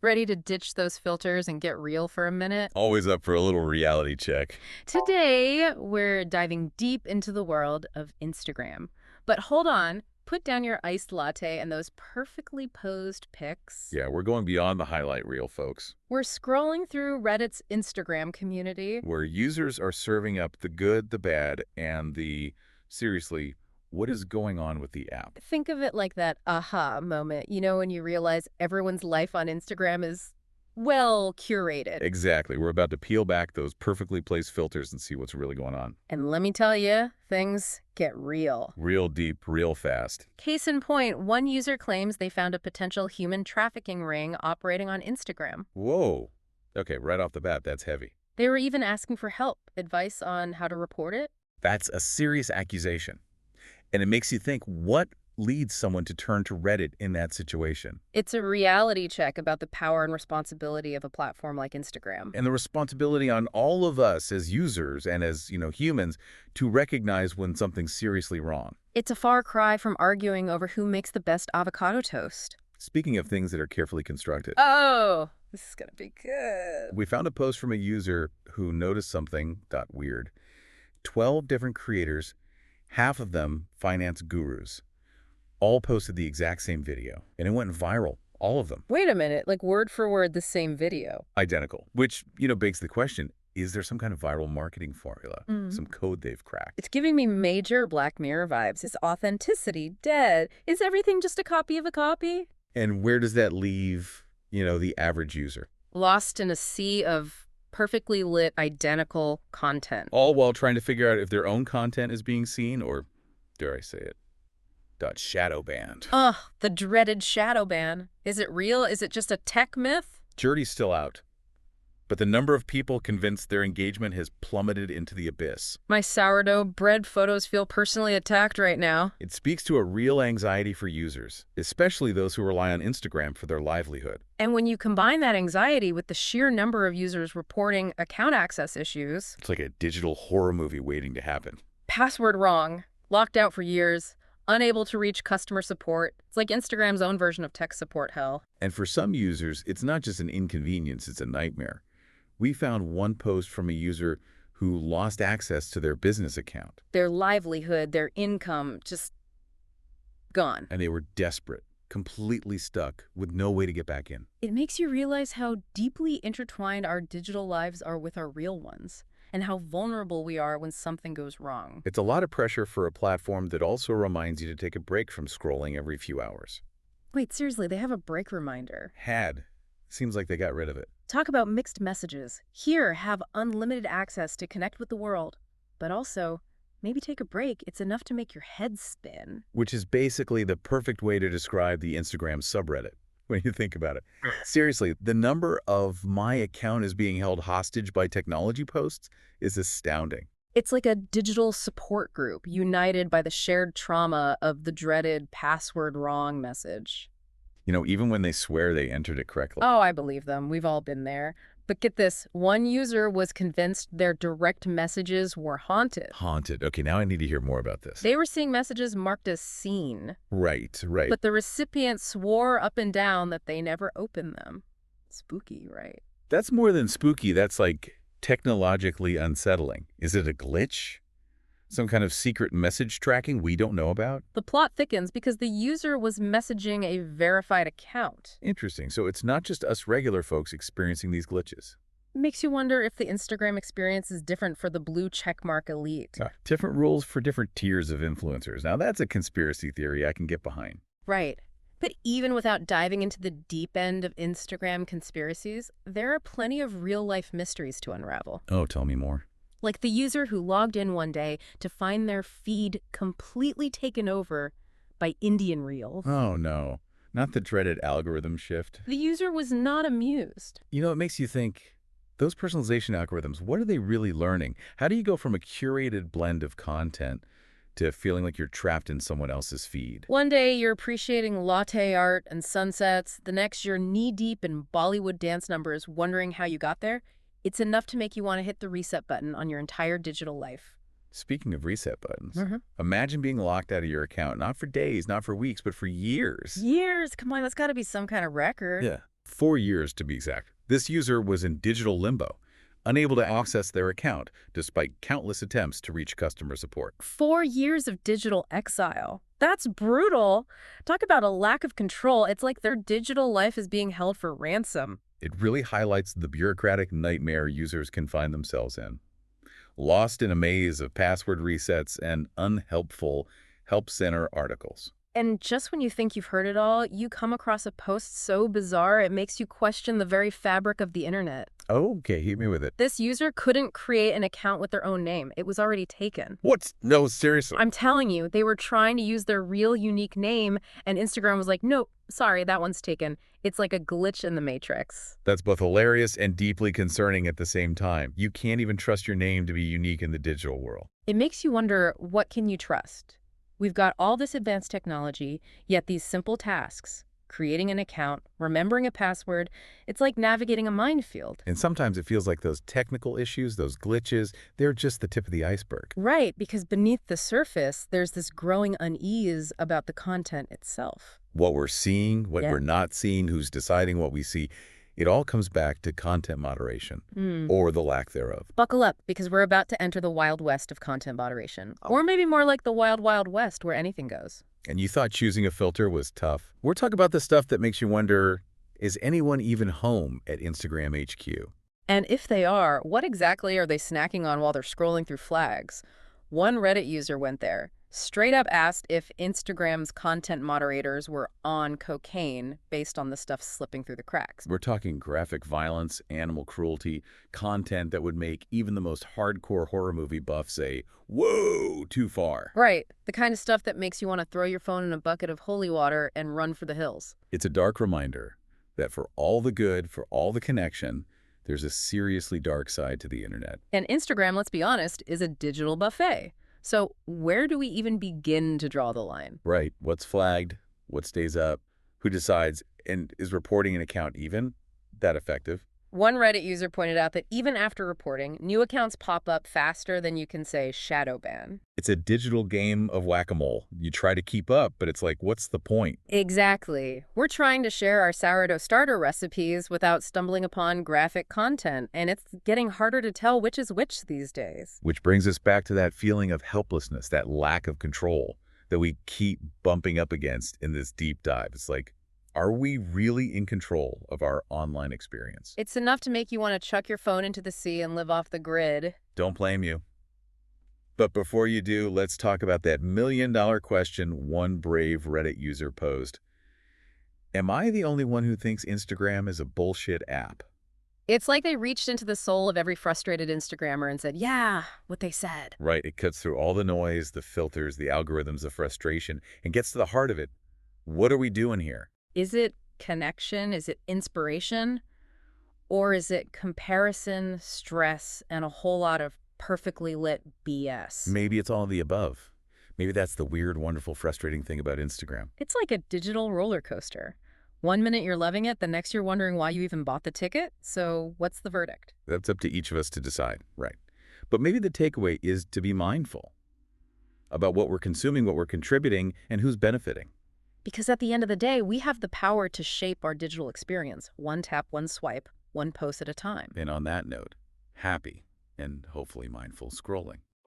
Ready to ditch those filters and get real for a minute? Always up for a little reality check. Today, we're diving deep into the world of Instagram. But hold on, put down your iced latte and those perfectly posed pics. Yeah, we're going beyond the highlight reel, folks, We're scrolling through Reddit's Instagram community. where users are serving up the good, the bad, and seriously, what is going on with the app? Think of it like that aha moment, when you realize everyone's life on Instagram is, well, curated. Exactly. We're about to peel back those perfectly placed filters and see what's really going on. And let me tell you, things get real. Real deep, real fast. Case in point, one user claims they found a potential human trafficking ring operating on Instagram. Whoa. Okay, right off the bat, that's heavy. They were even asking for help, advice on how to report it. That's a serious accusation. And it makes you think, what leads someone to turn to Reddit in that situation? It's a reality check about the power and responsibility of a platform like Instagram. And the responsibility on all of us as users and as, humans to recognize when something's seriously wrong. It's a far cry from arguing over who makes the best avocado toast. Speaking of things that are carefully constructed, Oh, this is gonna be good. we found a post from a user who noticed something got weird. 12 different creators, half of them finance gurus, all posted the exact same video, and it went viral, all of them. Wait a minute, like word for word the same video. Identical, which, begs the question, is there some kind of viral marketing formula, some code they've cracked? It's giving me major Black Mirror vibes. Is authenticity dead? Is everything just a copy of a copy? And where does that leave, the average user? Lost in a sea of perfectly lit, identical content. All while trying to figure out if their own content is being seen or, dare I say it, got shadow banned. Ugh, the dreaded shadow ban. Is it real? Is it just a tech myth? Jury's still out, but the number of people convinced their engagement has plummeted into the abyss. My sourdough bread photos feel personally attacked right now. It speaks to a real anxiety for users, especially those who rely on Instagram for their livelihood. And when you combine that anxiety with the sheer number of users reporting account access issues, It's like a digital horror movie waiting to happen. password wrong, locked out for years, unable to reach customer support. It's like Instagram's own version of tech support hell. And for some users, it's not just an inconvenience, it's a nightmare. We found one post from a user who lost access to their business account, Their livelihood, their income, just gone. and they were desperate, completely stuck, with no way to get back in. It makes you realize how deeply intertwined our digital lives are with our real ones, and how vulnerable we are when something goes wrong. It's a lot of pressure for a platform that also reminds you to take a break from scrolling every few hours. Wait, seriously, they have a break reminder. Seems like they got rid of it. Talk about mixed messages. Here, have unlimited access to connect with the world. But also, maybe take a break. It's enough to make your head spin. Which is basically the perfect way to describe the Instagram subreddit, when you think about it. Seriously, the number of "my account is being held hostage by technology" posts is astounding. It's like a digital support group, united by the shared trauma of the dreaded password wrong message. Even when they swear they entered it correctly. Oh, I believe them. We've all been there. But get this, one user was convinced their direct messages were haunted. Haunted. Okay, now I need to hear more about this. They were seeing messages marked as seen, Right. but the recipient swore up and down that they never opened them. Spooky, right? That's more than spooky. That's like technologically unsettling. Is it a glitch? Some kind of secret message tracking we don't know about? The plot thickens because the user was messaging a verified account. Interesting. So it's not just us regular folks experiencing these glitches. Makes you wonder if the Instagram experience is different for the blue checkmark elite. Different rules for different tiers of influencers. Now that's a conspiracy theory I can get behind. Right. But even without diving into the deep end of Instagram conspiracies, there are plenty of real-life mysteries to unravel. Oh, tell me more. Like the user who logged in one day to find their feed completely taken over by Indian reels. Oh, no. Not the dreaded algorithm shift. The user was not amused. It makes you think, those personalization algorithms, what are they really learning? How do you go from a curated blend of content to feeling like you're trapped in someone else's feed? One day you're appreciating latte art and sunsets. The next you're knee-deep in Bollywood dance numbers wondering how you got there. It's enough to make you want to hit the reset button on your entire digital life. Speaking of reset buttons, imagine being locked out of your account, not for days, not for weeks, but for years. Years? Come on, that's got to be some kind of record. Yeah. 4 years to be exact. This user was in digital limbo, unable to access their account despite countless attempts to reach customer support. 4 years of digital exile. That's brutal. Talk about a lack of control. It's like their digital life is being held for ransom. It really highlights the bureaucratic nightmare users can find themselves in, lost in a maze of password resets and unhelpful help center articles. And just when you think you've heard it all, you come across a post so bizarre it makes you question the very fabric of the internet. Okay, hit me with it. This user couldn't create an account with their own name. It was already taken. What? No, seriously. I'm telling you, they were trying to use their real unique name, and Instagram was like, nope, sorry, that one's taken. It's like a glitch in the matrix. That's both hilarious and deeply concerning at the same time. You can't even trust your name to be unique in the digital world. It makes you wonder, what can you trust? We've got all this advanced technology, yet these simple tasks, creating an account, remembering a password, it's like navigating a minefield. And sometimes it feels like those technical issues, those glitches, they're just the tip of the iceberg. Right, because beneath the surface, there's this growing unease about the content itself. What we're seeing, what Yeah. we're not seeing, who's deciding what we see, it all comes back to content moderation, or the lack thereof. Buckle up, because we're about to enter the Wild West of content moderation. Or maybe more like the Wild Wild West, where anything goes. And you thought choosing a filter was tough? We're talking about the stuff that makes you wonder, is anyone even home at Instagram HQ? And if they are, what exactly are they snacking on while they're scrolling through flags? One Reddit user went there, straight up asked if Instagram's content moderators were on cocaine based on the stuff slipping through the cracks. We're talking graphic violence, animal cruelty, content that would make even the most hardcore horror movie buff say, whoa, too far. Right, the kind of stuff that makes you want to throw your phone in a bucket of holy water and run for the hills. It's a dark reminder that for all the good, for all the connection, there's a seriously dark side to the internet. And Instagram, let's be honest, is a digital buffet. So where do we even begin to draw the line? Right. What's flagged? What stays up? Who decides? And is reporting an account even that effective? One Reddit user pointed out that even after reporting, new accounts pop up faster than you can say shadow ban. It's a digital game of whack-a-mole. You try to keep up, but it's like, what's the point? Exactly. We're trying to share our sourdough starter recipes without stumbling upon graphic content, and it's getting harder to tell which is which these days. Which brings us back to that feeling of helplessness, that lack of control that we keep bumping up against in this deep dive. It's like, are we really in control of our online experience? It's enough to make you want to chuck your phone into the sea and live off the grid. Don't blame you. But before you do, let's talk about that million-dollar question one brave Reddit user posed. Am I the only one who thinks Instagram is a bullshit app? It's like they reached into the soul of every frustrated Instagrammer and said, yeah, what they said. Right, it cuts through all the noise, the filters, the algorithms, the frustration, and gets to the heart of it. What are we doing here? Is it connection? Is it inspiration? Or is it comparison, stress, and a whole lot of perfectly lit BS? Maybe it's all of the above. Maybe that's the weird, wonderful, frustrating thing about Instagram. It's like a digital roller coaster. 1 minute you're loving it, the next you're wondering why you even bought the ticket. So what's the verdict? That's up to each of us to decide, right? But maybe the takeaway is to be mindful about what we're consuming, what we're contributing, and who's benefiting. Because at the end of the day, we have the power to shape our digital experience. One tap, one swipe, one post at a time. And on that note, happy and hopefully mindful scrolling.